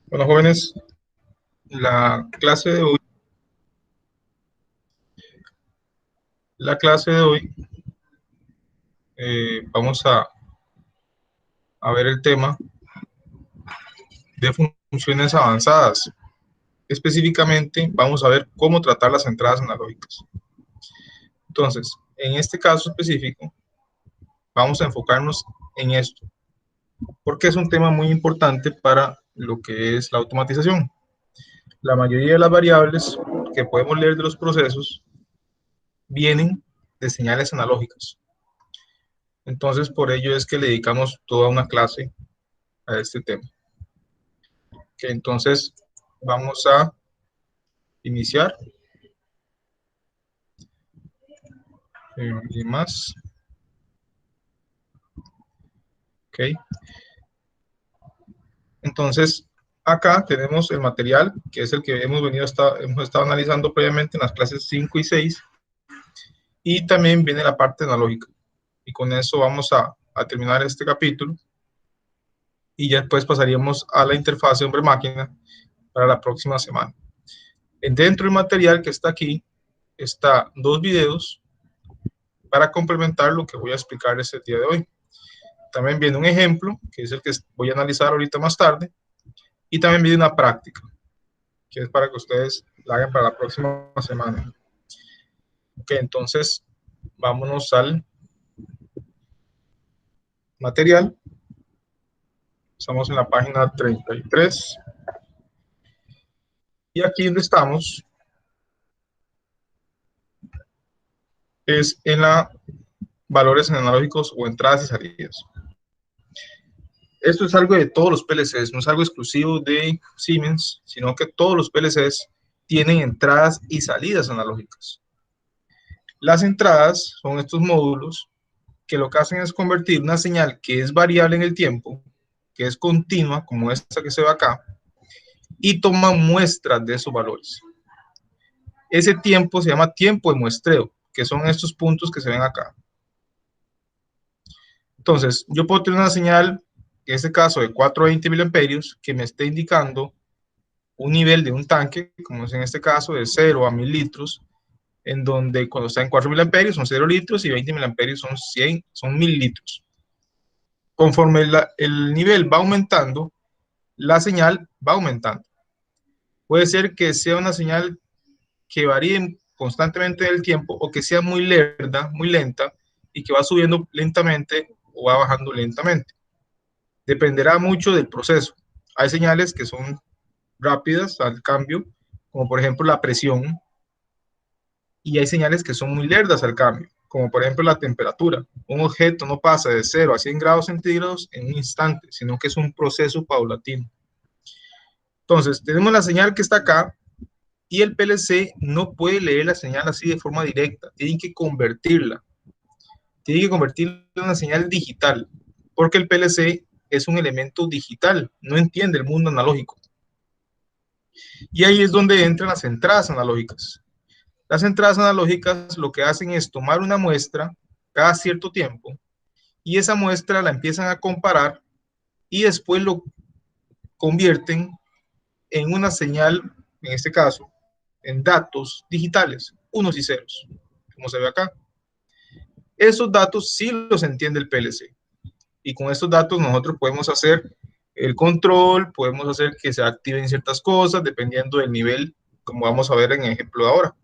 Bueno, jóvenes, la clase de hoy, la clase de hoy vamos a ver el tema de funciones avanzadas. Específicamente, vamos a ver cómo tratar las entradas analógicas. Entonces, en este caso específico, vamos a enfocarnos en esto, porque es un tema muy importante para lo que es la automatización. La mayoría de las variables que podemos leer de los procesos vienen de señales analógicas. Entonces, por ello es que le dedicamos toda una clase a este tema. Okay, entonces, vamos a iniciar. Y más. Ok. Entonces, acá tenemos el material, que es el que hemos estado analizando previamente en las clases 5 y 6. Y también viene la parte analógica. Y con eso vamos a terminar este capítulo. Y ya después pasaríamos a la interfase hombre-máquina para la próxima semana. Dentro del material que está aquí, está 2 videos para complementar lo que voy a explicar este día de hoy. También viene un ejemplo, que es el que voy a analizar ahorita más tarde, y también viene una práctica, que es para que ustedes la hagan para la próxima semana. Ok, entonces, vámonos al material. Estamos en la página 33. Y aquí donde estamos es en la valores analógicos o entradas y salidas. Esto es algo de todos los PLCs, no es algo exclusivo de Siemens, sino que todos los PLCs tienen entradas y salidas analógicas. Las entradas son estos módulos que lo que hacen es convertir una señal que es variable en el tiempo, que es continua, como esta que se ve acá, y toman muestras de esos valores. Ese tiempo se llama tiempo de muestreo, que son estos puntos que se ven acá. Entonces, yo puedo tener una señal, en este caso de 420 miliamperios, que me esté indicando un nivel de un tanque, como es en este caso, de 0 a 1000 litros, en donde cuando está en 4 miliamperios son 0 litros y 20 miliamperios son 100, son 1000 litros. Conforme el nivel va aumentando, la señal va aumentando. Puede ser que sea una señal que varíe constantemente en el tiempo o que sea muy lerda, muy lenta y que va subiendo lentamente o va bajando lentamente. Dependerá mucho del proceso. Hay señales que son rápidas al cambio, como por ejemplo la presión, y hay señales que son muy lerdas al cambio, como por ejemplo la temperatura. Un objeto no pasa de 0 a 100 grados centígrados en un instante, sino que es un proceso paulatino. Entonces, tenemos la señal que está acá, y el PLC no puede leer la señal así de forma directa, tienen que convertirla. Tiene que convertirla en una señal digital, porque el PLC es un elemento digital, no entiende el mundo analógico. Y ahí es donde entran las entradas analógicas. Las entradas analógicas lo que hacen es tomar una muestra cada cierto tiempo y esa muestra la empiezan a comparar y después lo convierten en una señal, en este caso, en datos digitales, unos y ceros, como se ve acá. Esos datos sí los entiende el PLC. Y con estos datos nosotros podemos hacer el control, podemos hacer que se activen ciertas cosas dependiendo del nivel, como vamos a ver en el ejemplo de ahora.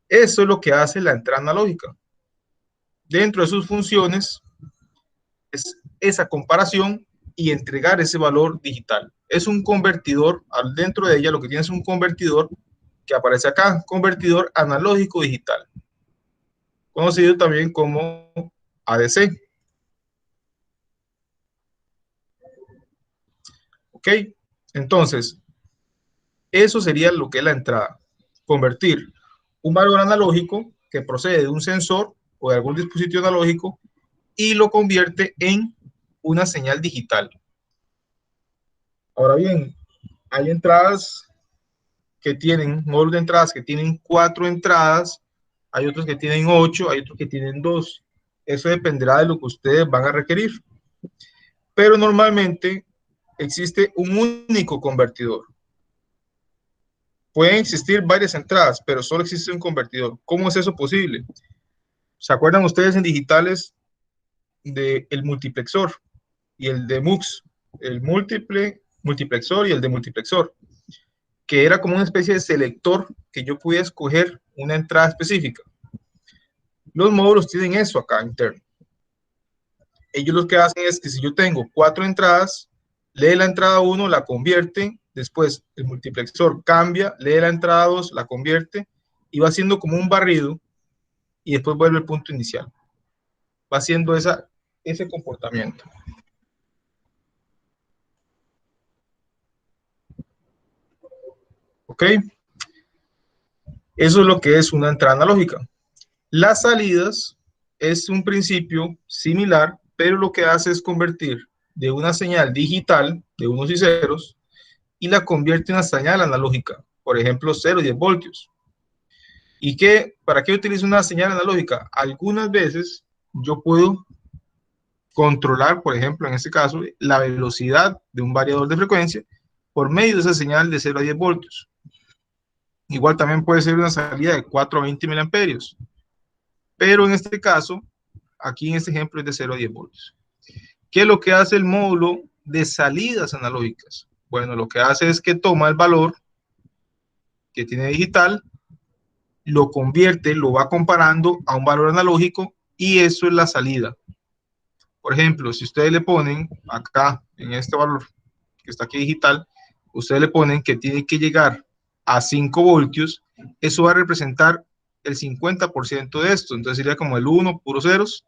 Eso es lo que hace la entrada analógica. Dentro de sus funciones es esa comparación y entregar ese valor digital. Es un convertidor, dentro de ella lo que tiene es un convertidor que aparece acá, convertidor analógico digital, conocido también como ADC. ¿Ok? Entonces, eso sería lo que es la entrada. Convertir un valor analógico que procede de un sensor o de algún dispositivo analógico y lo convierte en una señal digital. Ahora bien, hay entradas que tienen, módulos de entradas que tienen 4 entradas, hay otros que tienen 8, hay otros que tienen 2. Eso dependerá de lo que ustedes van a requerir. Pero normalmente existe un único convertidor. Pueden existir varias entradas, pero solo existe un convertidor. ¿Cómo es eso posible? ¿Se acuerdan ustedes en digitales del multiplexor y el de MUX? El multiplexor y el de multiplexor, que era como una especie de selector que yo podía escoger una entrada específica. Los módulos tienen eso acá interno. Ellos lo que hacen es que si yo tengo 4 entradas, lee la entrada 1, la convierte, después el multiplexor cambia, lee la entrada 2, la convierte, y va haciendo como un barrido, y después vuelve al punto inicial. Va haciendo ese comportamiento. ¿Ok? Eso es lo que es una entrada analógica. Las salidas es un principio similar, pero lo que hace es convertir de una señal digital de unos y ceros y la convierte en una señal analógica, por ejemplo 0 y 10 voltios. ¿Y para qué utilizo una señal analógica? Algunas veces yo puedo controlar, por ejemplo, en este caso, la velocidad de un variador de frecuencia por medio de esa señal de 0 a 10 voltios. Igual también puede ser una salida de 4 a 20 miliamperios. Pero en este caso, aquí en este ejemplo es de 0 a 10 voltios. ¿Qué es lo que hace el módulo de salidas analógicas? Bueno, lo que hace es que toma el valor que tiene digital, lo convierte, lo va comparando a un valor analógico y eso es la salida. Por ejemplo, si ustedes le ponen acá, en este valor que está aquí digital, ustedes le ponen que tiene que llegar a 5 voltios, eso va a representar el 50% de esto, entonces sería como el 1, puros ceros.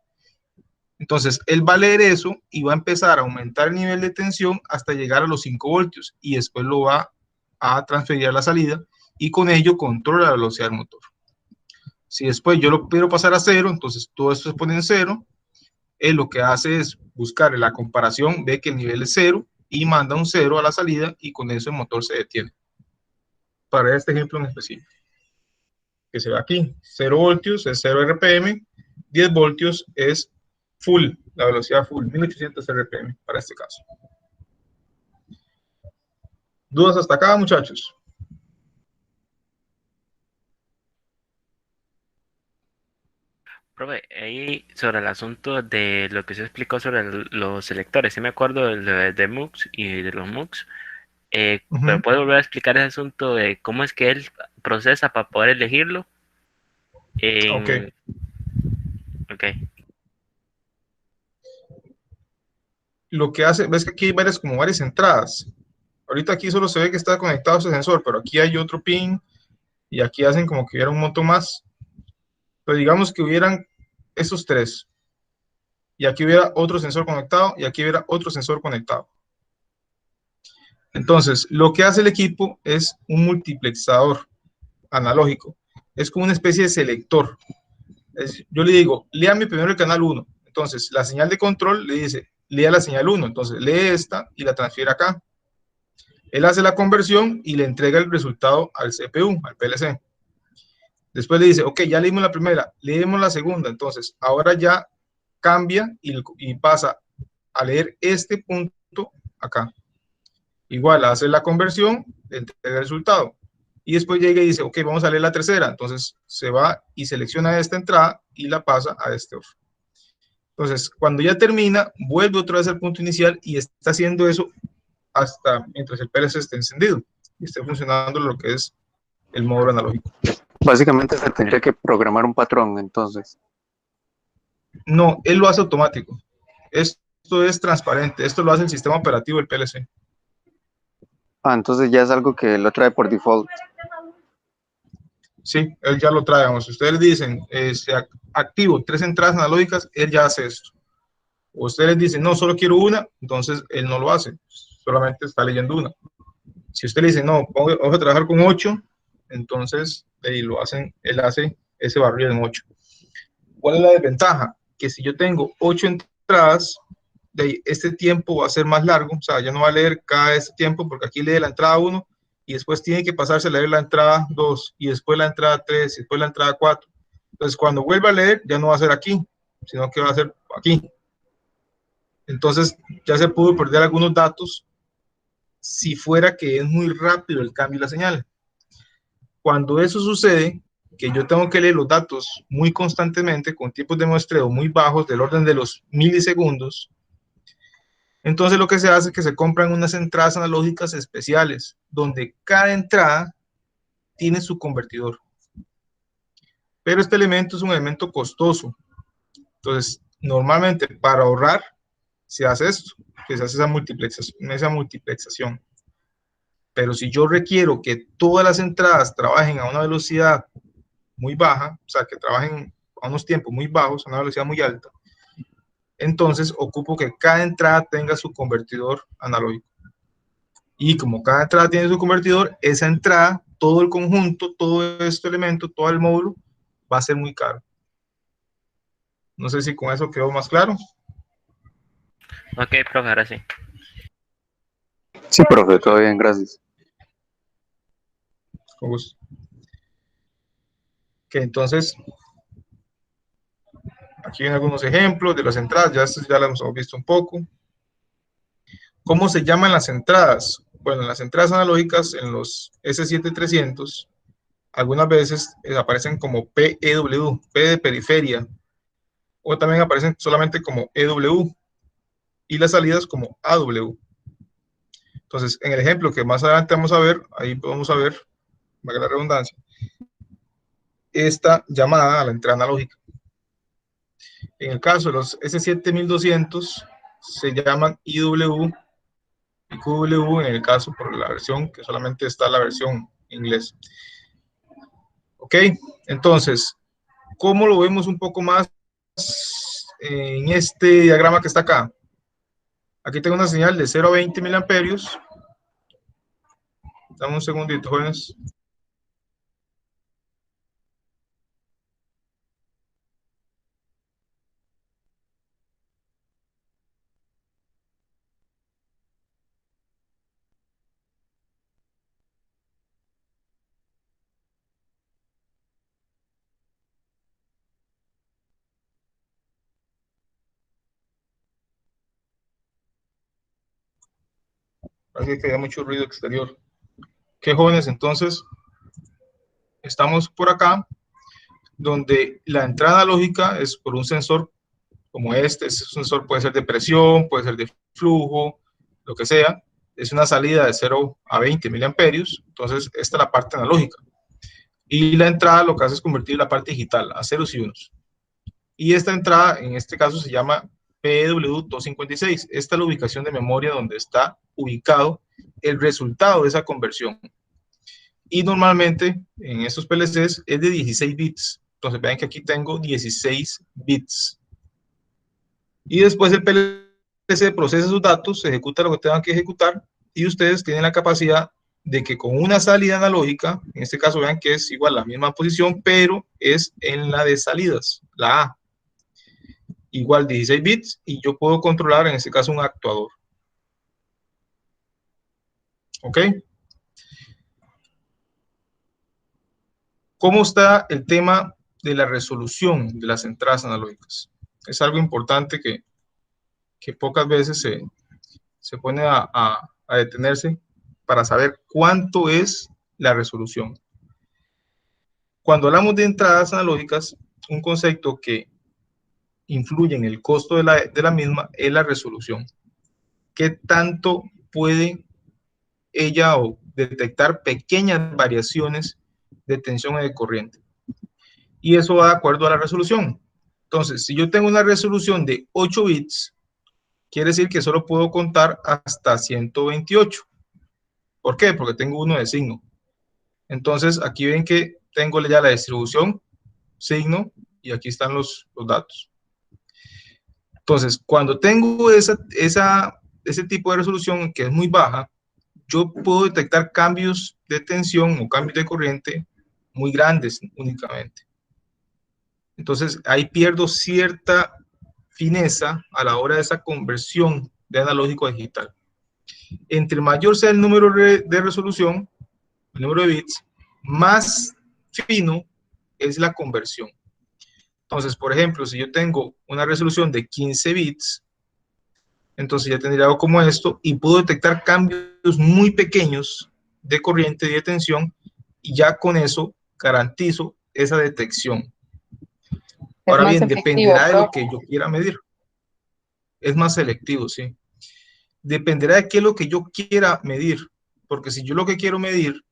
Entonces, él va a leer eso y va a empezar a aumentar el nivel de tensión hasta llegar a los 5 voltios y después lo va a transferir a la salida y con ello controla la velocidad del motor. Si después yo lo quiero pasar a 0, entonces todo esto se pone en 0, él lo que hace es buscar la comparación, ve que el nivel es 0 y manda un 0 a la salida y con eso el motor se detiene. Para este ejemplo en específico, que se ve aquí, 0 voltios es 0 RPM, 10 voltios es full, la velocidad full, 1800 RPM para este caso. ¿Dudas hasta acá, muchachos? Profe, ahí sobre el asunto de lo que se explicó sobre los selectores, sí me acuerdo de MUX y de los MUX, pero ¿puede volver a explicar ese asunto de cómo es que él procesa para poder elegirlo? Ok. En... Ok. Lo que hace, ves que aquí hay varias entradas. Ahorita aquí solo se ve que está conectado ese sensor, pero aquí hay otro pin y aquí hacen como que hubiera un montón más. Pero digamos que hubieran esos 3 y aquí hubiera otro sensor conectado y aquí hubiera otro sensor conectado. Entonces, lo que hace el equipo es un multiplexador analógico. Es como una especie de selector. Yo le digo, léame primero el canal 1. Entonces, la señal de control le dice, lea la señal 1. Entonces, lee esta y la transfiere acá. Él hace la conversión y le entrega el resultado al CPU, al PLC. Después le dice, ok, ya leímos la primera, leemos la segunda. Entonces, ahora ya cambia y pasa a leer este punto acá. Igual, hace la conversión, le entrega el resultado. Y después llega y dice, ok, vamos a leer la tercera. Entonces, se va y selecciona esta entrada y la pasa a este otro. Entonces, cuando ya termina, vuelve otra vez al punto inicial y está haciendo eso hasta mientras el PLC esté encendido y esté funcionando lo que es el módulo analógico. Básicamente se tendría que programar un patrón, entonces. No, él lo hace automático. Esto es transparente. Esto lo hace el sistema operativo del PLC. Ah, entonces ya es algo que lo trae por default. Sí, él ya lo trae. Vamos, si ustedes dicen, activo 3 entradas analógicas, él ya hace esto. O ustedes dicen, no, solo quiero una, entonces él no lo hace. Solamente está leyendo una. Si usted le dice, no, vamos a trabajar con 8, entonces él hace ese barrido en 8. ¿Cuál es la desventaja? Que si yo tengo 8 entradas este tiempo va a ser más largo, o sea, ya no va a leer cada este tiempo, porque aquí lee la entrada 1 y después tiene que pasarse a leer la entrada 2 y después la entrada 3 y después la entrada 4. Entonces, cuando vuelva a leer, ya no va a ser aquí, sino que va a ser aquí. Entonces, ya se pudo perder algunos datos si fuera que es muy rápido el cambio de la señal. Cuando eso sucede, que yo tengo que leer los datos muy constantemente, con tiempos de muestreo muy bajos, del orden de los milisegundos, entonces lo que se hace es que se compran unas entradas analógicas especiales, donde cada entrada tiene su convertidor. Pero este elemento es un elemento costoso. Entonces, normalmente para ahorrar, se hace esto, que se hace esa multiplexación. Pero si yo requiero que todas las entradas trabajen a una velocidad muy baja, o sea, que trabajen a unos tiempos muy bajos, a una velocidad muy alta, entonces ocupo que cada entrada tenga su convertidor analógico. Y como cada entrada tiene su convertidor, esa entrada, todo el conjunto, todo este elemento, todo el módulo, va a ser muy caro. No sé si con eso quedó más claro. Ok, profe, ahora sí. Sí, profe, todo bien, gracias. Con gusto. Que entonces, aquí vienen algunos ejemplos de las entradas, ya las hemos visto un poco. ¿Cómo se llaman las entradas? Bueno, las entradas analógicas en los S7300 algunas veces aparecen como PEW, P de periferia, o también aparecen solamente como EW, y las salidas como AW. Entonces, en el ejemplo que más adelante vamos a ver, ahí vamos a ver, valga la redundancia, esta llamada a la entrada analógica. En el caso de los S7200, se llaman IW y QW, en el caso por la versión, que solamente está la versión inglés. Ok, entonces, ¿cómo lo vemos un poco más en este diagrama que está acá? Aquí tengo una señal de 0 a 20 miliamperios. Dame un segundito, jóvenes. Parece que hay mucho ruido exterior. ¿Qué, jóvenes? Entonces, estamos por acá, donde la entrada analógica es por un sensor como este. Ese sensor puede ser de presión, puede ser de flujo, lo que sea. Es una salida de 0 a 20 miliamperios. Entonces, esta es la parte analógica. Y la entrada lo que hace es convertir la parte digital a ceros y unos. Y esta entrada, en este caso, se llama PW256. Esta es la ubicación de memoria donde está ubicado el resultado de esa conversión. Y normalmente en estos PLCs es de 16 bits. Entonces vean que aquí tengo 16 bits. Y después el PLC procesa sus datos, ejecuta lo que tengan que ejecutar, y ustedes tienen la capacidad de que con una salida analógica, en este caso vean que es igual la misma posición, pero es en la de salidas, la A, igual 16 bits, y yo puedo controlar en este caso un actuador. ¿Ok? ¿Cómo está el tema de la resolución de las entradas analógicas? Es algo importante que pocas veces se pone a detenerse para saber cuánto es la resolución. Cuando hablamos de entradas analógicas, un concepto que influye en el costo de la misma es la resolución. ¿Qué tanto puede ella detectar pequeñas variaciones de tensión y de corriente? Y eso va de acuerdo a la resolución. Entonces, si yo tengo una resolución de 8 bits, quiere decir que solo puedo contar hasta 128. ¿Por qué? Porque tengo uno de signo. Entonces, aquí ven que tengo ya la distribución, signo, y aquí están los datos. Entonces, cuando tengo ese tipo de resolución que es muy baja, yo puedo detectar cambios de tensión o cambios de corriente muy grandes únicamente. Entonces, ahí pierdo cierta fineza a la hora de esa conversión de analógico a digital. Entre mayor sea el número de resolución, el número de bits, más fino es la conversión. Entonces, por ejemplo, si yo tengo una resolución de 15 bits, entonces ya tendría algo como esto y puedo detectar cambios muy pequeños de corriente y de tensión y ya con eso garantizo esa detección. Ahora bien, dependerá de lo que yo quiera medir. Es más selectivo, sí. Dependerá de qué es lo que yo quiera medir, porque si yo lo que quiero medir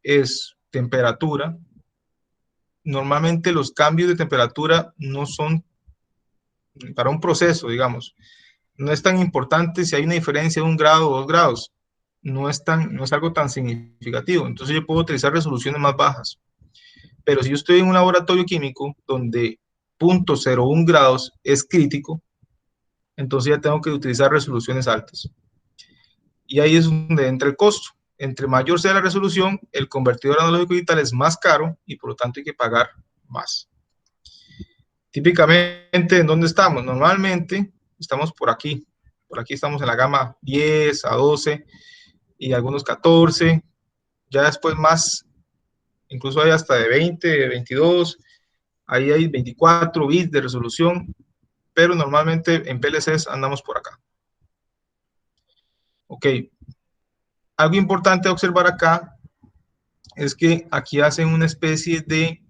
es temperatura, normalmente los cambios de temperatura no son para un proceso, digamos. No es tan importante si hay una diferencia de 1 grado o 2 grados. No es algo tan significativo. Entonces yo puedo utilizar resoluciones más bajas. Pero si yo estoy en un laboratorio químico donde 0.01 grados es crítico, entonces ya tengo que utilizar resoluciones altas. Y ahí es donde entra el costo. Entre mayor sea la resolución, el convertidor analógico digital es más caro y por lo tanto hay que pagar más. Típicamente, ¿en dónde estamos? Normalmente estamos por aquí. Por aquí estamos en la gama 10 a 12 y algunos 14. Ya después más, incluso hay hasta de 20, de 22. Ahí hay 24 bits de resolución, pero normalmente en PLCs andamos por acá. Ok. Algo importante a observar acá es que aquí hacen una especie de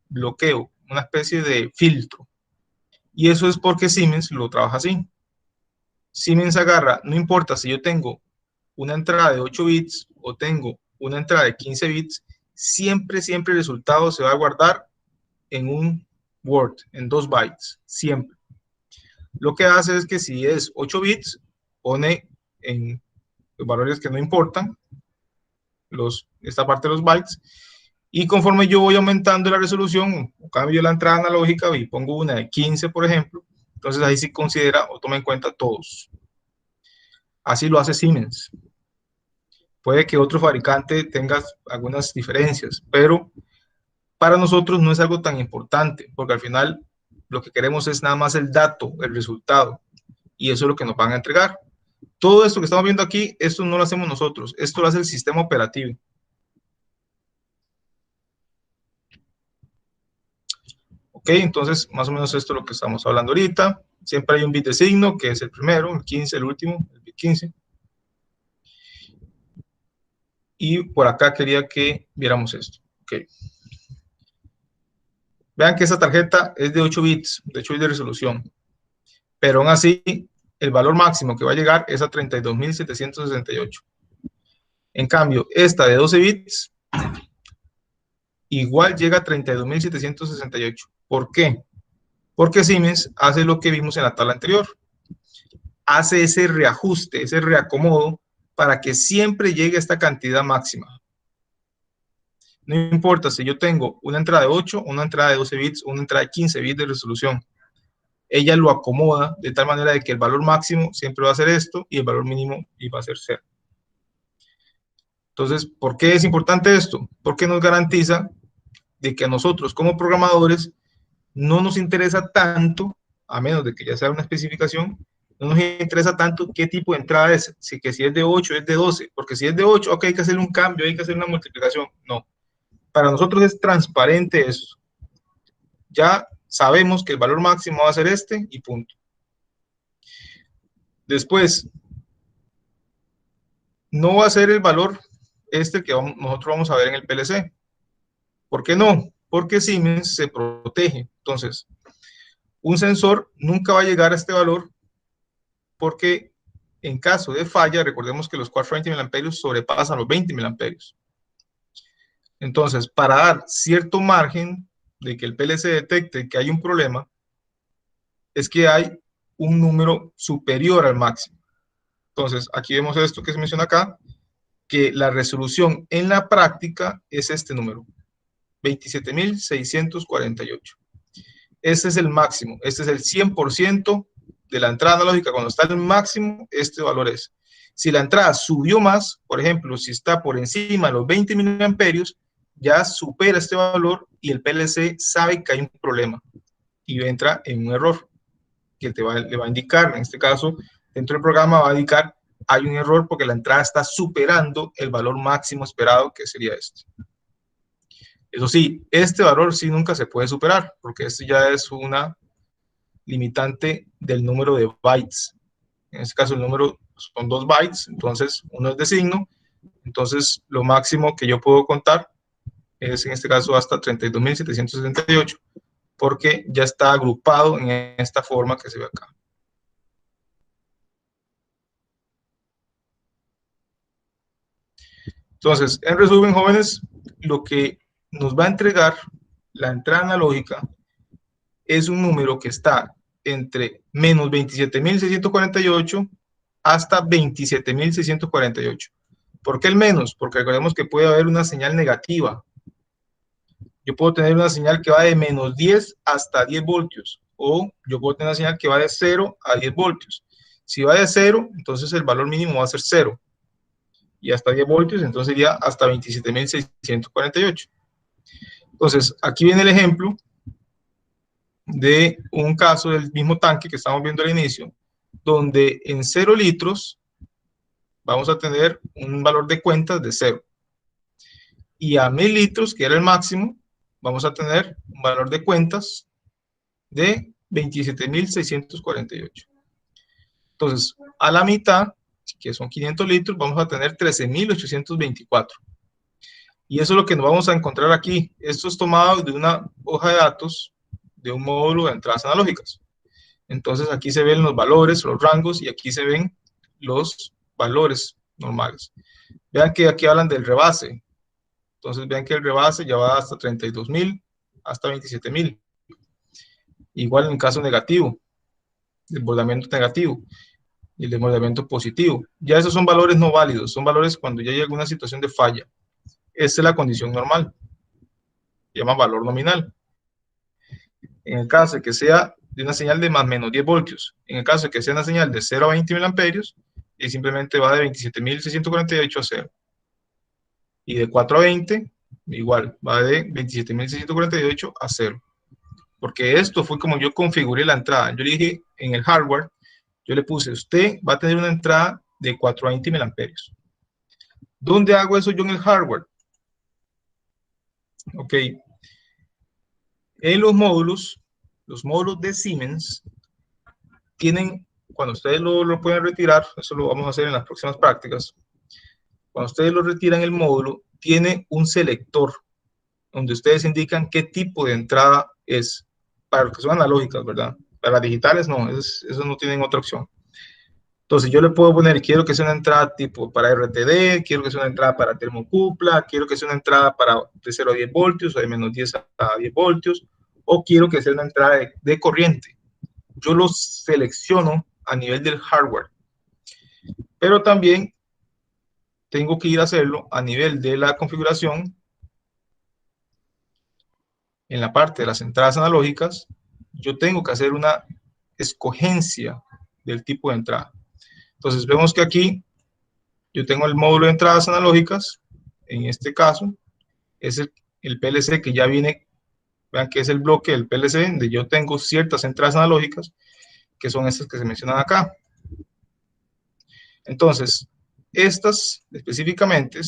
bloqueo, una especie de filtro. Y eso es porque Siemens lo trabaja así. Siemens agarra, no importa si yo tengo una entrada de 8 bits o tengo una entrada de 15 bits, siempre el resultado se va a guardar en un Word, en 2 bytes, siempre. Lo que hace es que si es 8 bits, pone en los valores que no importan, esta parte de los bytes, y conforme yo voy aumentando la resolución, cambio la entrada analógica y pongo una de 15, por ejemplo, entonces ahí sí considera o toma en cuenta todos. Así lo hace Siemens. Puede que otro fabricante tenga algunas diferencias, pero para nosotros no es algo tan importante, porque al final lo que queremos es nada más el dato, el resultado, y eso es lo que nos van a entregar. Todo esto que estamos viendo aquí, esto no lo hacemos nosotros, esto lo hace el sistema operativo. Ok, entonces más o menos esto es lo que estamos hablando ahorita. Siempre hay un bit de signo, que es el primero, el 15, el último, el bit 15. Y por acá quería que viéramos esto. Ok. Vean que esa tarjeta es de 8 bits, de 8 bits de resolución. Pero aún así, el valor máximo que va a llegar es a 32.768. En cambio, esta de 12 bits, igual llega a 32.768. ¿Por qué? Porque Siemens hace lo que vimos en la tabla anterior. Hace ese reajuste, ese reacomodo, para que siempre llegue a esta cantidad máxima. No importa si yo tengo una entrada de 8, una entrada de 12 bits, una entrada de 15 bits de resolución. Ella lo acomoda de tal manera de que el valor máximo siempre va a ser esto y el valor mínimo iba a ser 0. Entonces, ¿por qué es importante esto? Porque nos garantiza de que a nosotros como programadores no nos interesa tanto, a menos de que ya sea una especificación, no nos interesa tanto qué tipo de entrada es, si es de 8 es de 12, porque si es de 8, ok, hay que hacer un cambio, hay que hacer una multiplicación. No, para nosotros es transparente eso. Ya sabemos que el valor máximo va a ser este y punto. Después, no va a ser el valor este que nosotros vamos a ver en el PLC. ¿Por qué no? Porque Siemens se protege. Entonces, un sensor nunca va a llegar a este valor porque en caso de falla, recordemos que los 420 mA sobrepasan los 20 mA. Entonces, para dar cierto margen de que el PLC detecte que hay un problema, es que hay un número superior al máximo. Entonces, aquí vemos esto que se menciona acá, que la resolución en la práctica es este número, 27.648. Este es el máximo, este es el 100% de la entrada analógica. Cuando está en el máximo, este valor es. Si la entrada subió más, por ejemplo, si está por encima de los 20 miliamperios, ya supera este valor y el PLC sabe que hay un problema y entra en un error. que le va a indicar, en este caso, dentro del programa va a indicar, hay un error porque la entrada está superando el valor máximo esperado, que sería este. Eso sí, este valor sí nunca se puede superar, porque esto ya es una limitante del número de bytes. En este caso el número son 2 bytes, entonces uno es de signo, entonces lo máximo que yo puedo contar es en este caso hasta 32.778, porque ya está agrupado en esta forma que se ve acá. Entonces, en resumen, jóvenes, lo que nos va a entregar la entrada analógica es un número que está entre menos 27.648 hasta 27.648. ¿Por qué el menos? Porque recordemos que puede haber una señal negativa. Yo puedo tener una señal que va de menos 10 hasta 10 voltios, o yo puedo tener una señal que va de 0 a 10 voltios. Si va de 0, entonces el valor mínimo va a ser 0. Y hasta 10 voltios, entonces sería hasta 27.648. Entonces, aquí viene el ejemplo de un caso del mismo tanque que estamos viendo al inicio, donde en 0 litros vamos a tener un valor de cuentas de 0. Y a 1000 litros, que era el máximo, vamos a tener un valor de cuentas de 27.648. Entonces, a la mitad, que son 500 litros, vamos a tener 13.824. Y eso es lo que nos vamos a encontrar aquí. Esto es tomado de una hoja de datos de un módulo de entradas analógicas. Entonces, aquí se ven los valores, los rangos, y aquí se ven los valores normales. Vean que aquí hablan del rebase. Entonces, vean que el rebase ya va hasta 32.000, hasta 27.000. Igual en el caso negativo, desbordamiento negativo y el desbordamiento positivo. Ya esos son valores no válidos, son valores cuando ya hay alguna situación de falla. Esta es la condición normal, se llama valor nominal. En el caso de que sea de una señal de más o menos 10 voltios, en el caso de que sea una señal de 0 a 20 mil amperios, y simplemente va de 27.648 a 0. Y de 4 a 20, igual, va de 27.648 a 0. Porque esto fue como yo configuré la entrada. Yo le dije en el hardware, yo le puse, usted va a tener una entrada de 420 mil amperios. ¿Dónde hago eso yo en el hardware? Ok. En los módulos de Siemens tienen, cuando ustedes lo pueden retirar, eso lo vamos a hacer en las próximas prácticas, cuando ustedes lo retiran el módulo, tiene un selector donde ustedes indican qué tipo de entrada es, para los que son analógicas, ¿verdad? Para las digitales no, eso no tienen otra opción. Entonces yo le puedo poner, quiero que sea una entrada tipo para RTD, quiero que sea una entrada para termocupla, quiero que sea una entrada para de 0 a 10 voltios o de menos 10 a 10 voltios, o quiero que sea una entrada de corriente. Yo lo selecciono a nivel del hardware, pero también tengo que ir a hacerlo a nivel de la configuración. En la parte de las entradas analógicas, yo tengo que hacer una escogencia del tipo de entrada. Entonces vemos que aquí yo tengo el módulo de entradas analógicas, en este caso es el PLC que ya viene, vean que es el bloque del PLC, donde yo tengo ciertas entradas analógicas, que son estas que se mencionan acá. Entonces, estas específicamente,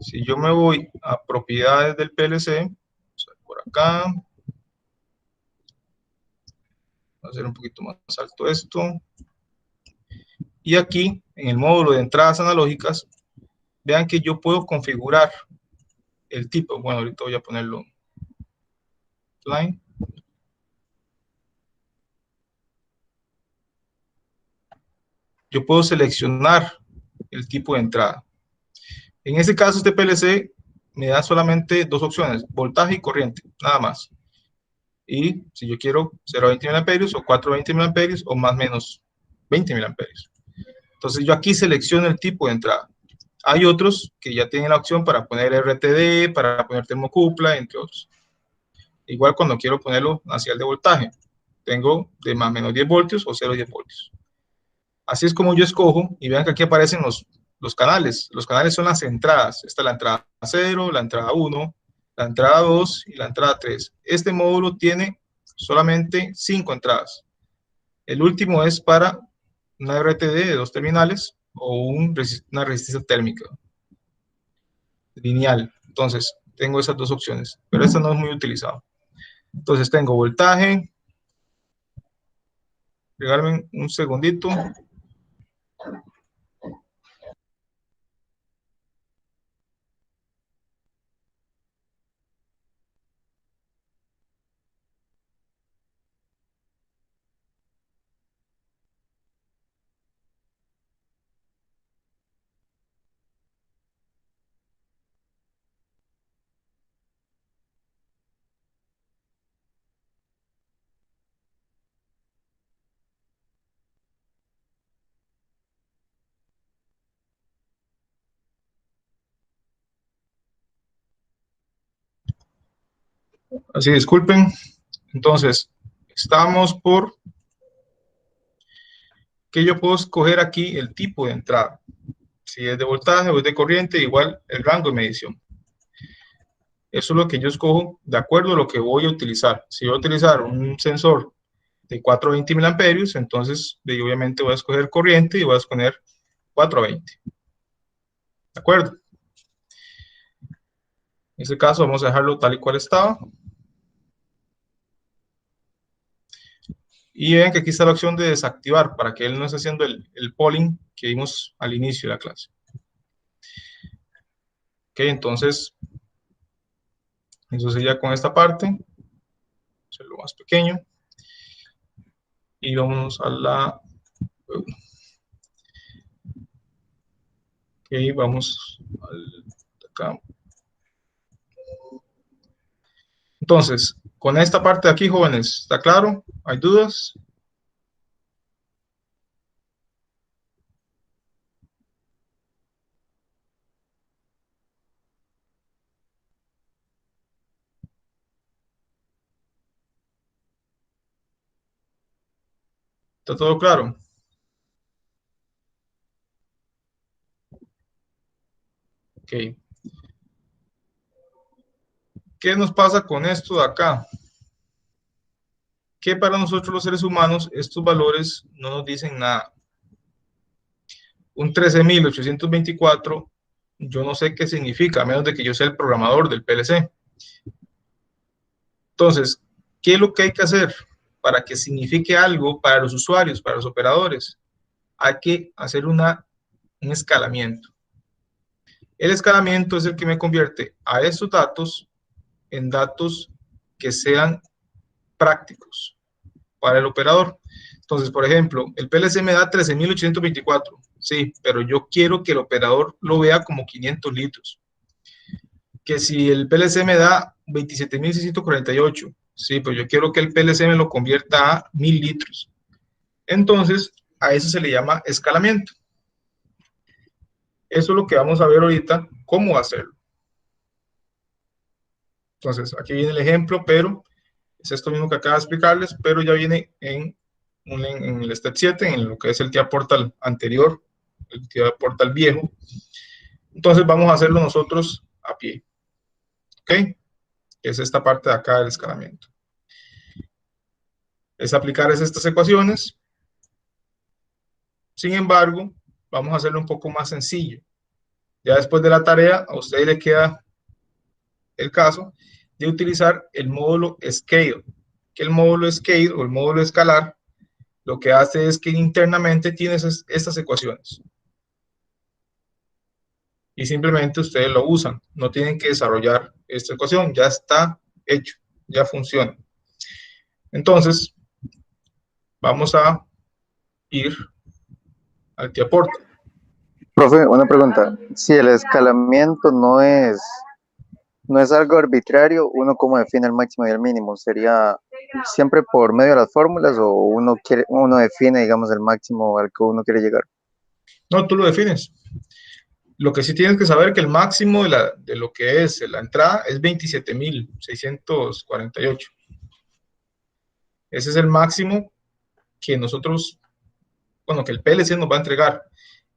si yo me voy a propiedades del PLC, por acá, voy a hacer un poquito más alto esto, y aquí, en el módulo de entradas analógicas, vean que yo puedo configurar el tipo. Bueno, ahorita voy a ponerlo offline. Yo puedo seleccionar el tipo de entrada. En este caso, este PLC me da solamente dos opciones, voltaje y corriente, nada más. Y si yo quiero 0 a 20 mil amperios o 4 a 20 mil amperios o más o menos 20 mil amperios. Entonces yo aquí selecciono el tipo de entrada. Hay otros que ya tienen la opción para poner RTD, para poner termocupla, entre otros. Igual cuando quiero ponerlo hacia el de voltaje, tengo de más o menos 10 voltios o 0 a 10 voltios. Así es como yo escojo, y vean que aquí aparecen los canales. Los canales son las entradas. Esta es la entrada 0, la entrada 1, la entrada 2 y la entrada 3. Este módulo tiene solamente 5 entradas. El último es para una RTD de 2 terminales o una resistencia térmica lineal. Entonces, tengo esas dos opciones, pero esta no es muy utilizada. Entonces, tengo voltaje. Regálame un segundito. Así, disculpen. Entonces, estamos por que yo puedo escoger aquí el tipo de entrada. Si es de voltaje o es de corriente, igual el rango de medición. Eso es lo que yo escojo de acuerdo a lo que voy a utilizar. Si voy a utilizar un sensor de 420 miliamperios, entonces obviamente voy a escoger corriente y voy a escoger 420. ¿De acuerdo? En este caso vamos a dejarlo tal y cual estaba. Y ven que aquí está la opción de desactivar para que él no esté haciendo el polling que vimos al inicio de la clase. Ok, entonces, eso sería con esta parte. Hacerlo más pequeño. Y vamos a la... Ok, vamos acá. Entonces, con esta parte de aquí, jóvenes, ¿está claro? ¿Hay dudas? ¿Está todo claro? Ok. ¿Qué nos pasa con esto de acá? Que para nosotros los seres humanos estos valores no nos dicen nada. Un 13.824, yo no sé qué significa, a menos de que yo sea el programador del PLC. Entonces, ¿qué es lo que hay que hacer para que signifique algo para los usuarios, para los operadores? Hay que hacer un escalamiento. El escalamiento es el que me convierte a estos datos en datos que sean prácticos para el operador. Entonces, por ejemplo, el PLC me da 13.824, sí, pero yo quiero que el operador lo vea como 500 litros. Que si el PLC me da 27.648, sí, pues yo quiero que el PLC me lo convierta a 1.000 litros. Entonces, a eso se le llama escalamiento. Eso es lo que vamos a ver ahorita, cómo hacerlo. Entonces, aquí viene el ejemplo, pero es esto mismo que acabo de explicarles, pero ya viene en el step 7, en lo que es el TIA Portal anterior, el TIA Portal viejo. Entonces vamos a hacerlo nosotros a pie. ¿Ok? Es esta parte de acá del escalamiento. Es aplicar estas ecuaciones. Sin embargo, vamos a hacerlo un poco más sencillo. Ya después de la tarea, a usted le queda el caso de utilizar el módulo Scale. Que el módulo Scale o el módulo escalar lo que hace es que internamente tiene estas ecuaciones. Y simplemente ustedes lo usan. No tienen que desarrollar esta ecuación. Ya está hecho. Ya funciona. Entonces, vamos a ir al TIA Portal. Profe, una pregunta. Si el escalamiento no es algo arbitrario, ¿uno cómo define el máximo y el mínimo? ¿Sería siempre por medio de las fórmulas o uno define, digamos, el máximo al que uno quiere llegar? No, tú lo defines. Lo que sí tienes que saber que el máximo de lo que es la entrada es 27.648. Ese es el máximo que nosotros, bueno, que el PLC nos va a entregar.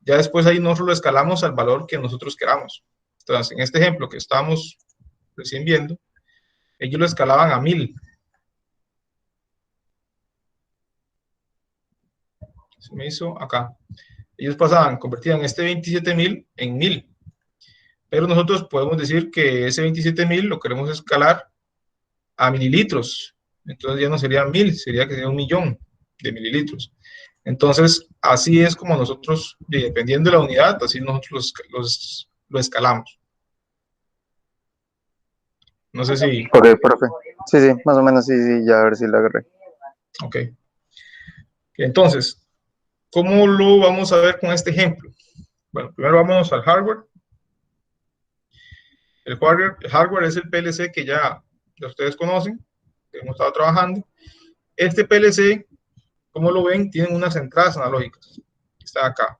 Ya después ahí nosotros lo escalamos al valor que nosotros queramos. Entonces, en este ejemplo que estamos recién viendo, ellos lo escalaban a 1.000. se me hizo acá. Ellos convertían este 27.000 en 1.000. Pero nosotros podemos decir que ese 27.000 lo queremos escalar a mililitros. Entonces ya no sería 1.000, sería que sería 1.000.000 de mililitros. Entonces, así es como nosotros, dependiendo de la unidad, así nosotros lo escalamos. No sé si... Ok, profe. Sí, sí, más o menos sí, sí, ya a ver si lo agarré. Ok. Entonces, ¿cómo lo vamos a ver con este ejemplo? Bueno, primero vamos al hardware. El hardware es el PLC que ya ustedes conocen, que hemos estado trabajando. Este PLC, como lo ven, tiene unas entradas analógicas. Está acá.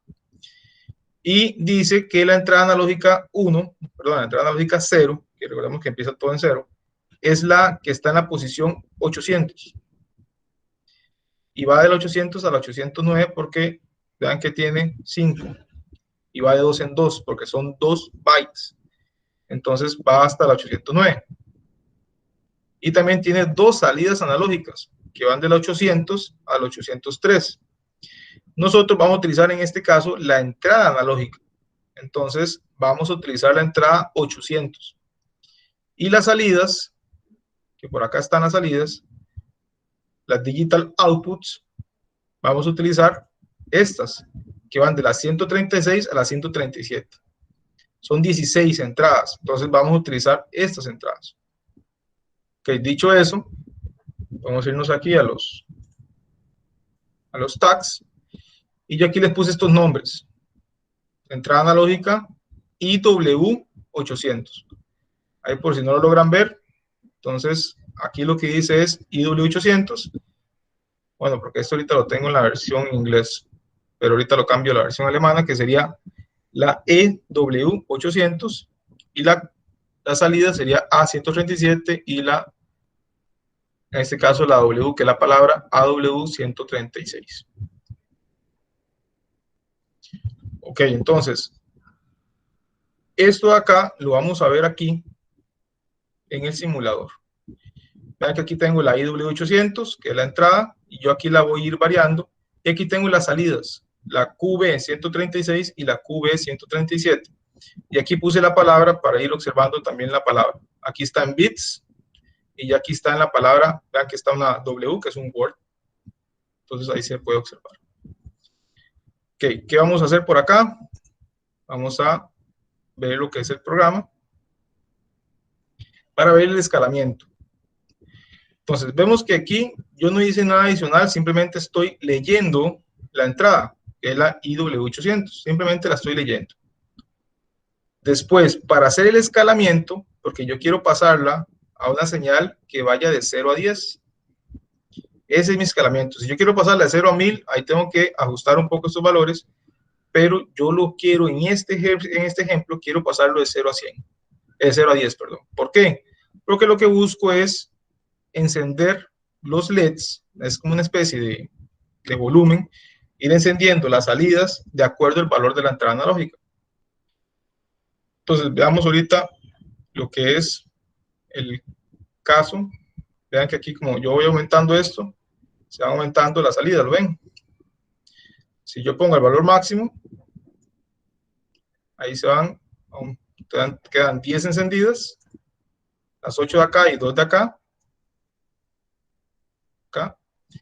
Y dice que la entrada analógica 1, perdón, la entrada analógica 0, que recordemos que empieza todo en 0, es la que está en la posición 800. Y va del 800 al 809 porque vean que tiene 5. Y va de 2 en 2 porque son 2 bytes. Entonces va hasta el 809. Y también tiene 2 salidas analógicas que van del 800 al 803. Nosotros vamos a utilizar en este caso la entrada analógica. Entonces vamos a utilizar la entrada 800. Y las salidas, que por acá están las salidas, las digital outputs, vamos a utilizar estas, que van de las 136 a las 137. Son 16 entradas, entonces vamos a utilizar estas entradas. Ok, dicho eso, vamos a irnos aquí a los tags, y yo aquí les puse estos nombres. Entrada analógica IW800. Ahí por si no lo logran ver, entonces aquí lo que dice es IW800. Bueno, porque esto ahorita lo tengo en la versión en inglés, pero ahorita lo cambio a la versión alemana, que sería la EW800, y la salida sería A137, y en este caso la W, que es la palabra AW136. Ok, entonces, esto de acá lo vamos a ver aquí en el simulador. Vean que aquí tengo la IW800, que es la entrada, y yo aquí la voy a ir variando, y aquí tengo las salidas, la QB136 y la QB137. Y aquí puse la palabra para ir observando también la palabra. Aquí está en bits, y ya aquí está en la palabra, vean que está una W, que es un word. Entonces ahí se puede observar. Ok, ¿qué vamos a hacer por acá? Vamos a ver lo que es el programa para ver el escalamiento. Entonces, vemos que aquí yo no hice nada adicional, simplemente estoy leyendo la entrada, que es la IW800, simplemente la estoy leyendo. Después, para hacer el escalamiento, porque yo quiero pasarla a una señal que vaya de 0 a 10. Ese es mi escalamiento. Si yo quiero pasarla de 0 a 1000, ahí tengo que ajustar un poco estos valores, pero yo lo quiero en este ejemplo, quiero pasarlo de 0 a 100. De 0 a 10, perdón. ¿Por qué? Porque lo que busco es encender los LEDs, es como una especie de volumen, ir encendiendo las salidas de acuerdo al valor de la entrada analógica. Entonces, veamos ahorita lo que es el caso. Vean que aquí, como yo voy aumentando esto, se va aumentando la salida, ¿lo ven? Si yo pongo el valor máximo, ahí se van, quedan 10 encendidas, las 8 de acá y 2 de acá,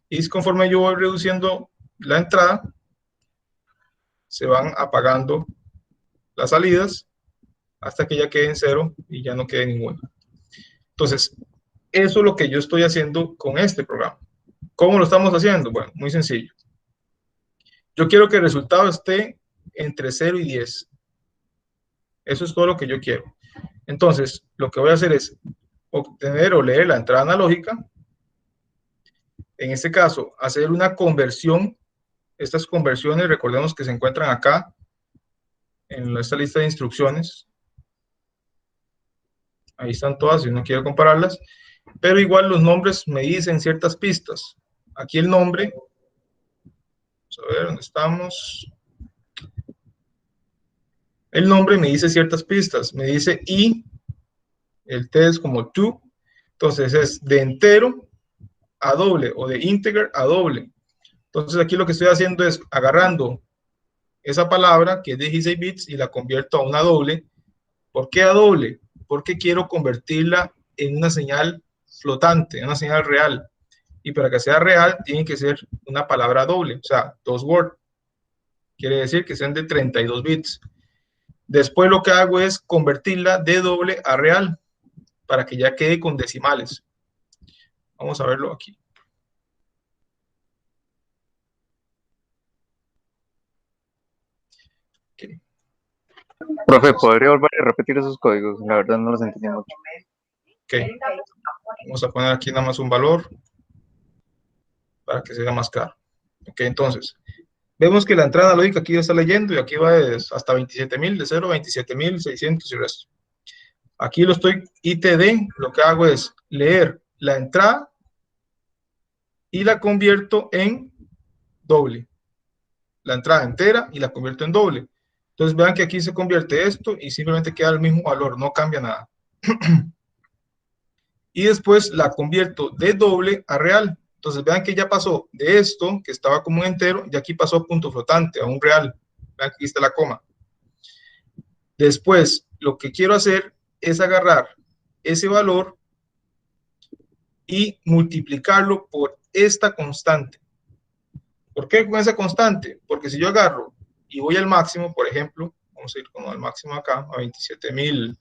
y conforme yo voy reduciendo la entrada, se van apagando las salidas hasta que ya quede en 0 y ya no quede ninguna. Entonces, eso es lo que yo estoy haciendo con este programa. ¿Cómo lo estamos haciendo? Bueno, muy sencillo. Yo quiero que el resultado esté entre 0 y 10. Eso es todo lo que yo quiero. Entonces, lo que voy a hacer es obtener o leer la entrada analógica. En este caso, hacer una conversión. Estas conversiones, recordemos que se encuentran acá en esta lista de instrucciones. Ahí están todas, si uno quiere compararlas. Pero igual los nombres me dicen ciertas pistas. Aquí el nombre, vamos a ver dónde estamos. El nombre me dice ciertas pistas. Me dice I, el T es como to. Entonces es de entero a doble o de integer a doble. Entonces aquí lo que estoy haciendo es agarrando esa palabra que es de 16 bits y la convierto a una doble. ¿Por qué a doble? Porque quiero convertirla en una señal flotante, en una señal real. Y para que sea real, tiene que ser una palabra doble, o sea, 2 words. Quiere decir que sean de 32 bits. Después lo que hago es convertirla de doble a real, para que ya quede con decimales. Vamos a verlo aquí. Okay. Profe, ¿podría volver a repetir esos códigos? La verdad no los entendí mucho. Ok. Vamos a poner aquí nada más un valor para que sea más claro. Ok, entonces, vemos que la entrada lógica aquí está leyendo y aquí va hasta 27.000, de 0 a 27.600 y el resto. Aquí lo estoy ITD, lo que hago es leer la entrada y la convierto en doble. La entrada entera y la convierto en doble. Entonces vean que aquí se convierte esto y simplemente queda el mismo valor, no cambia nada. Y después la convierto de doble a real. Entonces vean que ya pasó de esto, que estaba como un entero, y aquí pasó a punto flotante, a un real. Vean que aquí está la coma. Después, lo que quiero hacer es agarrar ese valor y multiplicarlo por esta constante. ¿Por qué con esa constante? Porque si yo agarro y voy al máximo, por ejemplo, vamos a ir con el máximo acá, a 27.000.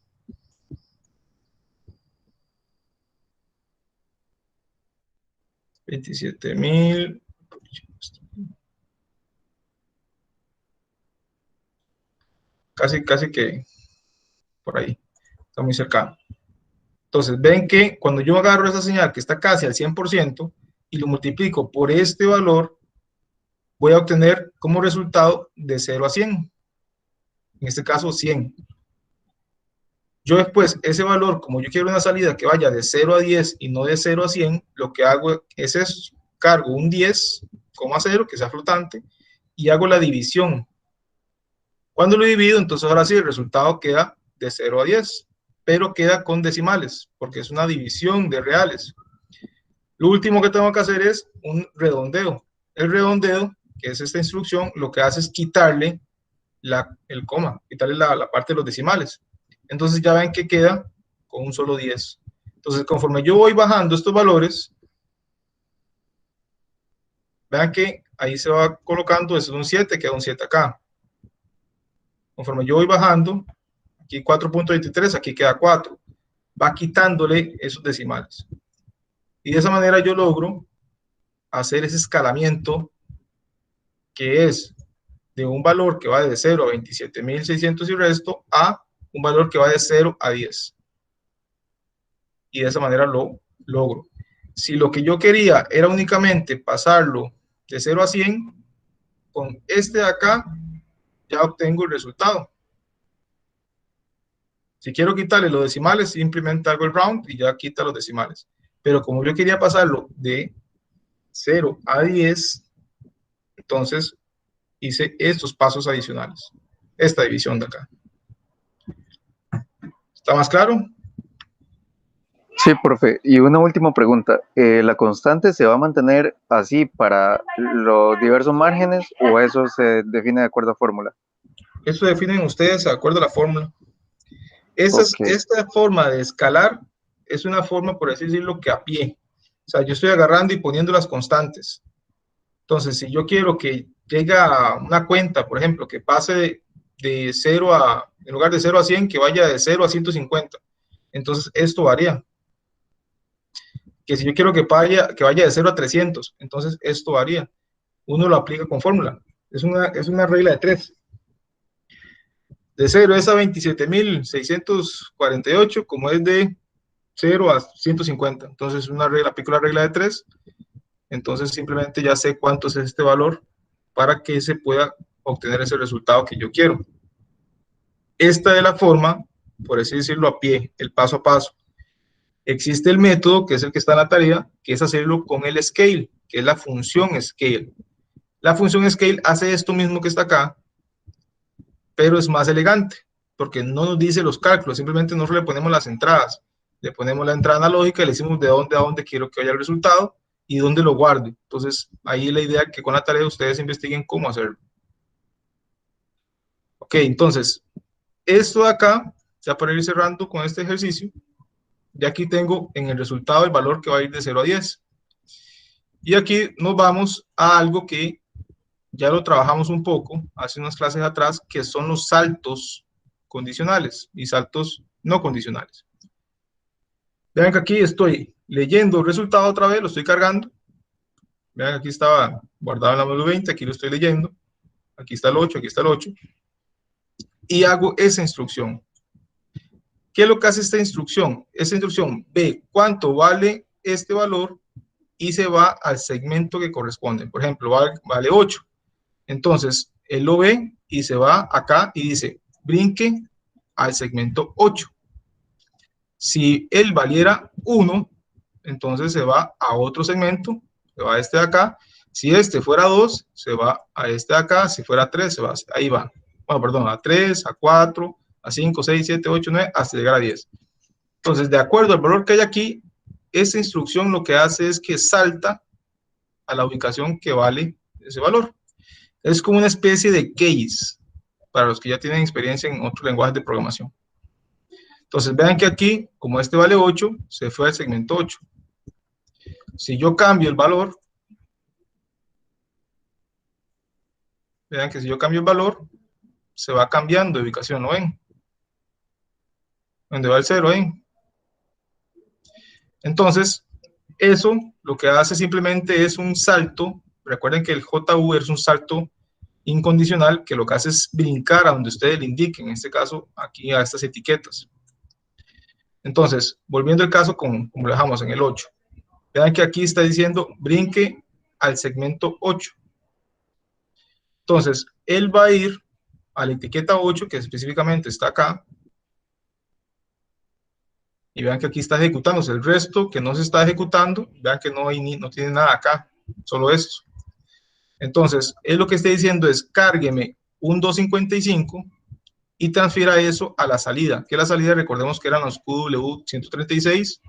Casi que por ahí, está muy cercano. Entonces, ven que cuando yo agarro esa señal que está casi al 100% y lo multiplico por este valor, voy a obtener como resultado de 0 a 100. En este caso, 100. Yo después, ese valor, como yo quiero una salida que vaya de 0 a 10 y no de 0 a 100, lo que hago es eso, cargo un 10,0 que sea flotante y hago la división. Cuando lo divido, entonces ahora sí, el resultado queda de 0 a 10, pero queda con decimales, porque es una división de reales. Lo último que tengo que hacer es un redondeo. El redondeo, que es esta instrucción, lo que hace es quitarle el coma, quitarle la parte de los decimales. Entonces ya ven que queda con un solo 10. Entonces, conforme yo voy bajando estos valores, vean que ahí se va colocando, eso es un 7, queda un 7 acá. Conforme yo voy bajando, aquí 4.23, aquí queda 4. Va quitándole esos decimales. Y de esa manera yo logro hacer ese escalamiento que es de un valor que va de 0 a 27.600 y resto a un valor que va de 0 a 10. Y de esa manera lo logro. Si lo que yo quería era únicamente pasarlo de 0 a 100, con este de acá ya obtengo el resultado. Si quiero quitarle los decimales, simplemente hago el round y ya quita los decimales. Pero como yo quería pasarlo de 0 a 10, entonces hice estos pasos adicionales. Esta división de acá. ¿Está más claro? Sí, profe. Y una última pregunta. ¿La constante se va a mantener así para los diversos márgenes o eso se define de acuerdo a fórmula? Eso definen ustedes de acuerdo a la fórmula. Esta forma de escalar es una forma, por así decirlo, que a pie. O sea, yo estoy agarrando y poniendo las constantes. Entonces, si yo quiero que llegue a una cuenta, por ejemplo, que pase de 0 a, en lugar de 0 a 100, que vaya de 0 a 150. Entonces, esto varía. Que si yo quiero que vaya de 0 a 300, entonces esto varía. Uno lo aplica con fórmula. Es una regla de 3. De 0 es a 27.648, como es de 0 a 150. Entonces, aplico la regla de 3. Entonces, simplemente ya sé cuánto es este valor para que se pueda obtener ese resultado que yo quiero. Esta es la forma, por así decirlo, a pie, el paso a paso. Existe el método, que es el que está en la tarea, que es hacerlo con el scale, que es la función scale. La función scale hace esto mismo que está acá, pero es más elegante, porque no nos dice los cálculos, simplemente nosotros le ponemos las entradas. Le ponemos la entrada analógica y le decimos de dónde a dónde quiero que vaya el resultado, y dónde lo guarde. Entonces, ahí la idea que con la tarea ustedes investiguen cómo hacerlo. Ok, entonces, esto de acá, ya para ir cerrando con este ejercicio, ya aquí tengo en el resultado el valor que va a ir de 0 a 10. Y aquí nos vamos a algo que ya lo trabajamos un poco hace unas clases atrás, que son los saltos condicionales y saltos no condicionales. Vean que aquí estoy leyendo el resultado otra vez, lo estoy cargando. Vean, aquí estaba guardado en la módulo 20, aquí lo estoy leyendo. Aquí está el 8, aquí está el 8. Y hago esa instrucción. ¿Qué es lo que hace esta instrucción? Esta instrucción ve cuánto vale este valor y se va al segmento que corresponde. Por ejemplo, vale 8. Entonces, él lo ve y se va acá y dice, brinque al segmento 8. Si él valiera 1, entonces se va a otro segmento, se va a este de acá. Si este fuera 2, se va a este de acá. Si fuera 3, se va, ahí va. Bueno, perdón, a 3, a 4, a 5, 6, 7, 8, 9, hasta llegar a 10. Entonces, de acuerdo al valor que hay aquí, esta instrucción lo que hace es que salta a la ubicación que vale ese valor. Es como una especie de case para los que ya tienen experiencia en otros lenguajes de programación. Entonces, vean que aquí, como este vale 8, se fue al segmento 8. Si yo cambio el valor, vean que si yo cambio el valor, se va cambiando de ubicación, ¿no ven? ¿Dónde va el 0, ven? Entonces, eso lo que hace simplemente es un salto. Recuerden que el JU es un salto incondicional que lo que hace es brincar a donde ustedes le indiquen, en este caso, aquí a estas etiquetas. Entonces, volviendo al caso como lo dejamos en el 8. Vean que aquí está diciendo brinque al segmento 8. Entonces, él va a ir a la etiqueta 8, que específicamente está acá. Y vean que aquí está ejecutándose. El resto que no se está ejecutando, vean que no tiene nada acá, solo esto. Entonces, él lo que está diciendo es cárgueme un 255 y transfiera eso a la salida. Que la salida, recordemos que eran los QW136,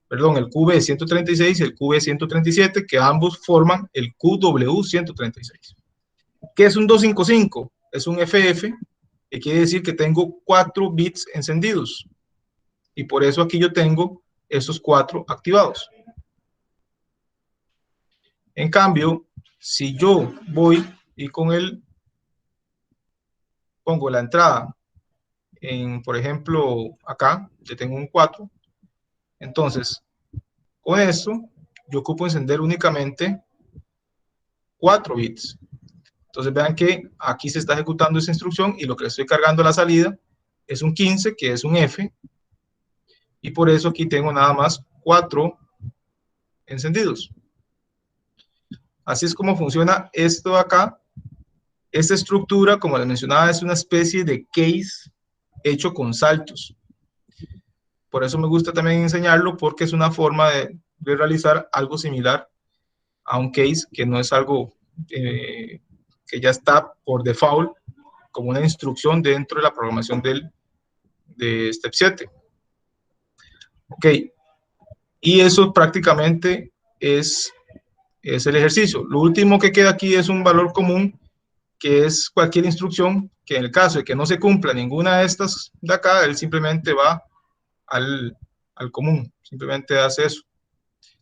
perdón, el QB136 y el QB137, que ambos forman el QW136. ¿Qué es un 255? Es un FF, que quiere decir que tengo 4 bits encendidos. Y por eso aquí yo tengo esos 4 activados. En cambio, si yo voy y con él pongo la entrada en, por ejemplo, acá, yo tengo un 4, entonces, con esto, yo ocupo encender únicamente 4 bits. Entonces vean que aquí se está ejecutando esa instrucción y lo que le estoy cargando a la salida es un 15, que es un F, y por eso aquí tengo nada más 4 encendidos. Así es como funciona esto acá. Esta estructura, como les mencionaba, es una especie de case hecho con saltos. Por eso me gusta también enseñarlo, porque es una forma de realizar algo similar a un case, que no es algo que ya está por default como una instrucción dentro de la programación de Step 7. Ok, y eso prácticamente es el ejercicio. Lo último que queda aquí es un valor común, que es cualquier instrucción que en el caso de que no se cumpla ninguna de estas de acá, él simplemente va al común, simplemente hace eso.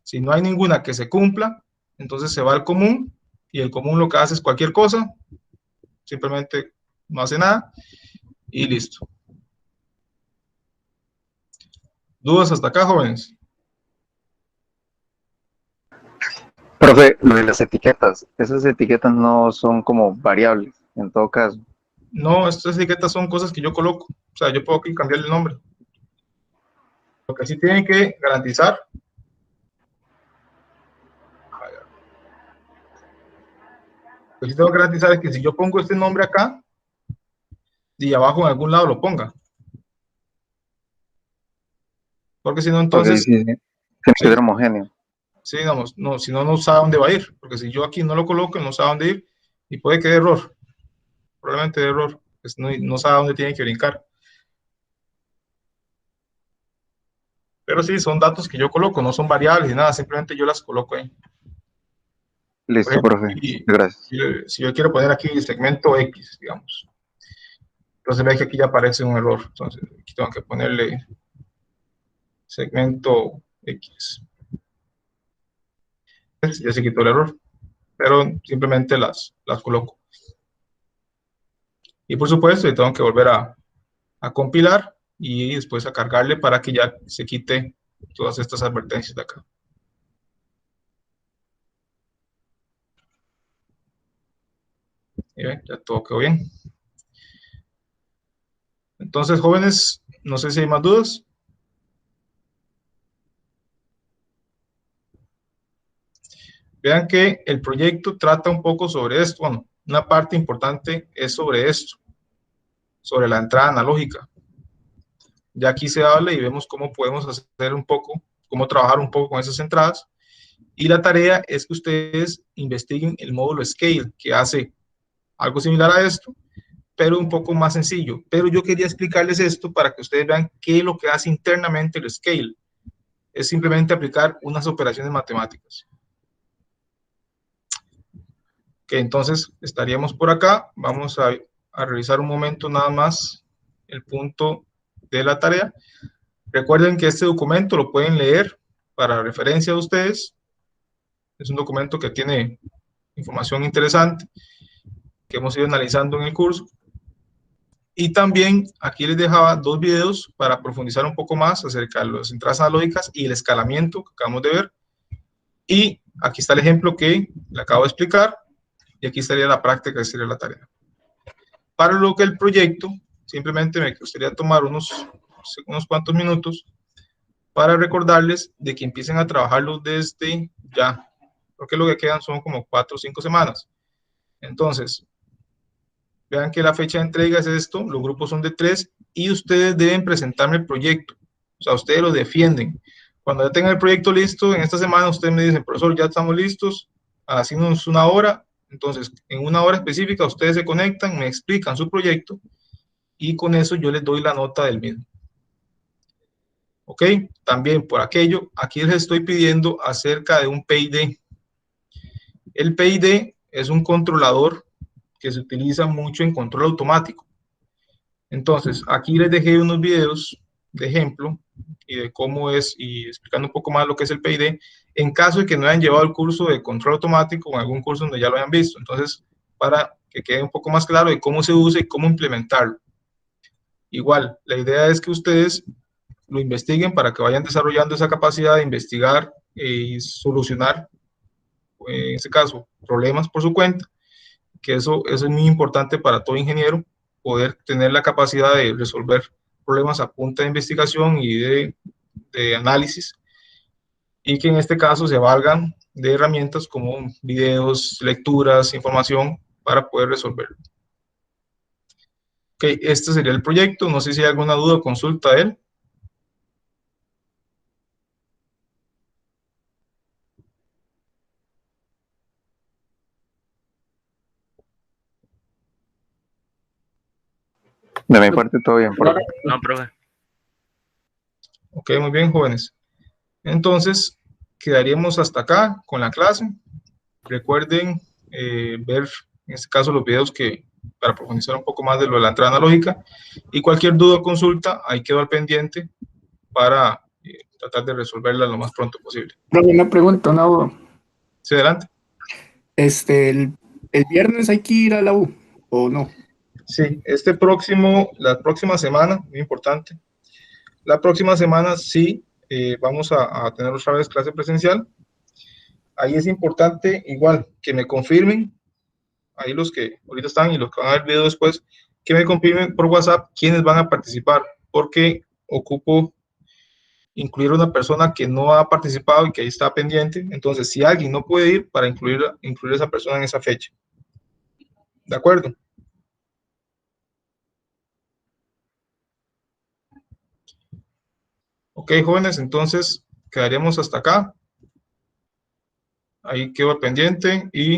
Si no hay ninguna que se cumpla, entonces se va al común, y el común lo que hace es cualquier cosa, simplemente no hace nada, y listo. ¿Dudas hasta acá, jóvenes? Profe, lo de las etiquetas, esas etiquetas no son como variables, en todo caso. No, estas etiquetas son cosas que yo coloco. O sea, yo puedo aquí cambiarle el nombre. Lo que sí tienen que garantizar, lo que sí tengo que garantizar es que si yo pongo este nombre acá, y abajo en algún lado lo ponga. Porque si no, entonces... Okay, sí, tiene que ser homogéneo. Sí, digamos, no, si no, no sabe dónde va a ir. Porque si yo aquí no lo coloco, no sabe dónde ir, y puede que dé error. Probablemente dé error. Pues no sabe dónde tiene que brincar. Pero sí, son datos que yo coloco, no son variables ni nada, simplemente yo las coloco ahí. Listo, profe. Y Gracias. si yo quiero poner aquí el segmento X, digamos, entonces ve que aquí ya aparece un error. Entonces aquí tengo que ponerle segmento X. Ya se quitó el error, pero simplemente las coloco. Y por supuesto, tengo que volver a compilar y después a cargarle para que ya se quite todas estas advertencias de acá. Y ven, ya todo quedó bien. Entonces, jóvenes, no sé si hay más dudas. Vean que el proyecto trata un poco sobre esto. Bueno, una parte importante es sobre esto, sobre la entrada analógica. Ya aquí se habla y vemos cómo podemos hacer un poco, cómo trabajar un poco con esas entradas. Y la tarea es que ustedes investiguen el módulo Scale, que hace algo similar a esto, pero un poco más sencillo. Pero yo quería explicarles esto para que ustedes vean qué es lo que hace internamente el Scale. Es simplemente aplicar unas operaciones matemáticas. Que entonces estaríamos por acá. Vamos a revisar un momento nada más el punto de la tarea. Recuerden que este documento lo pueden leer para referencia de ustedes. Es un documento que tiene información interesante que hemos ido analizando en el curso. Y también aquí les dejaba 2 videos para profundizar un poco más acerca de las entradas analógicas y el escalamiento que acabamos de ver. Y aquí está el ejemplo que le acabo de explicar. Y aquí estaría la práctica, que sería la tarea. Para lo que el proyecto, simplemente me gustaría tomar unos cuantos minutos para recordarles de que empiecen a trabajarlo desde ya, porque lo que quedan son como 4 o 5 semanas. Entonces, vean que la fecha de entrega es esto, los grupos son de 3 y ustedes deben presentarme el proyecto, o sea, ustedes lo defienden. Cuando ya tengan el proyecto listo, en esta semana ustedes me dicen, profesor, ya estamos listos, hacemos una hora. Entonces, en una hora específica, ustedes se conectan, me explican su proyecto y con eso yo les doy la nota del mismo. ¿Ok? También por aquello, aquí les estoy pidiendo acerca de un PID. El PID es un controlador que se utiliza mucho en control automático. Entonces, aquí les dejé unos videos de ejemplo y de cómo es, y explicando un poco más lo que es el PID, en caso de que no hayan llevado el curso de control automático o en algún curso donde ya lo hayan visto. Entonces, para que quede un poco más claro de cómo se usa y cómo implementarlo. Igual, la idea es que ustedes lo investiguen para que vayan desarrollando esa capacidad de investigar y solucionar, en este caso, problemas por su cuenta, que eso es muy importante para todo ingeniero, poder tener la capacidad de resolver problemas a punta de investigación y de análisis, y que en este caso se valgan de herramientas como videos, lecturas, información para poder resolverlo. Ok, este sería el proyecto. No sé si hay alguna duda o consulta de él. De mi parte, todo bien, profe. No, profe. Ok, muy bien, jóvenes. Entonces, quedaríamos hasta acá con la clase. Recuerden ver, en este caso, los videos para profundizar un poco más de lo de la entrada analógica. Y cualquier duda o consulta, ahí quedo al pendiente para tratar de resolverla lo más pronto posible. Profe, una pregunta, una duda. Sí, adelante. El viernes hay que ir a la U, ¿o no? Sí, la próxima semana, muy importante, la próxima semana sí vamos a tener otra vez clase presencial. Ahí es importante, igual, que me confirmen, ahí los que ahorita están y los que van a ver el video después, que me confirmen por WhatsApp quiénes van a participar, porque ocupo incluir una persona que no ha participado y que ahí está pendiente. Entonces, si alguien no puede ir, para incluir a esa persona en esa fecha. ¿De acuerdo? Ok, jóvenes, entonces quedaríamos hasta acá. Ahí quedo al pendiente y